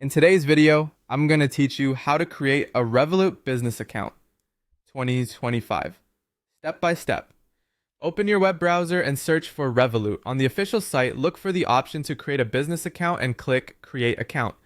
In today's video, I'm going to teach you how to create a Revolut Business Account 2025, step by step. Open your web browser and search for Revolut. On the official site, look for the option to create a business account and click Create Account.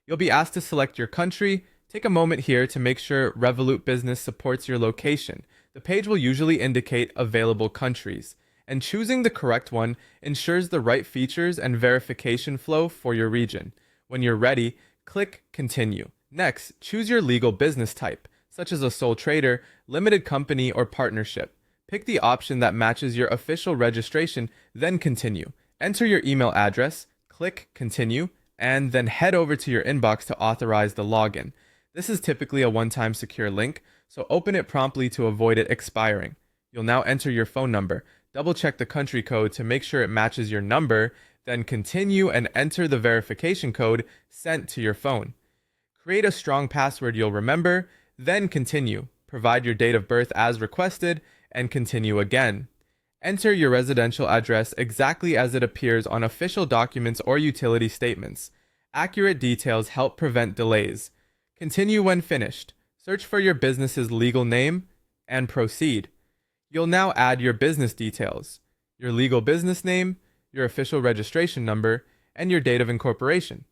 You'll be asked to select your country. Take a moment here to make sure Revolut Business supports your location. The page will usually indicate available countries, and choosing the correct one ensures the right features and verification flow for your region. When you're ready, click Continue. Next, choose your legal business type, such as a sole trader, limited company, or partnership. Pick the option that matches your official registration, then continue. Enter your email address, click Continue, and then head over to your inbox to authorize the login. This is typically a one-time secure link, so open it promptly to avoid it expiring. You'll now enter your phone number. Double-check the country code to make sure it matches your number, then continue and enter the verification code sent to your phone. Create a strong password you'll remember, then continue. Provide your date of birth as requested, and continue again. Enter your residential address exactly as it appears on official documents or utility statements. Accurate details help prevent delays. Continue when finished. Search for your business's legal name and proceed. You'll now add your business details, your legal business name, your official registration number, and your date of incorporation.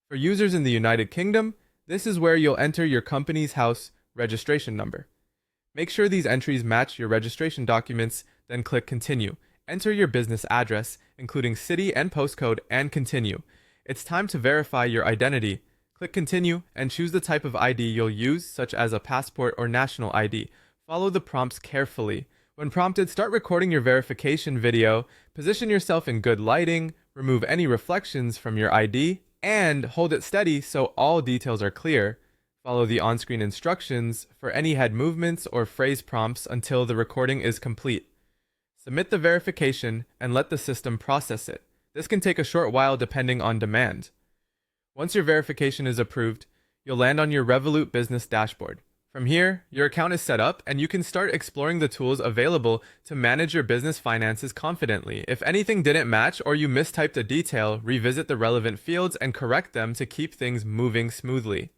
For users in the United Kingdom, this is where you'll enter your company's house registration number. Make sure these entries match your registration documents, then click Continue. Enter your business address, including city and postcode, and continue. It's time to verify your identity. Click Continue and choose the type of ID you'll use, such as a passport or national ID. Follow the prompts carefully. When prompted, start recording your verification video, position yourself in good lighting, remove any reflections from your ID, and hold it steady so all details are clear. Follow the on-screen instructions for any head movements or phrase prompts until the recording is complete. Submit the verification and let the system process it. This can take a short while depending on demand. Once your verification is approved, you'll land on your Revolut Business dashboard. From here, your account is set up and you can start exploring the tools available to manage your business finances confidently. If anything didn't match or you mistyped a detail, revisit the relevant fields and correct them to keep things moving smoothly.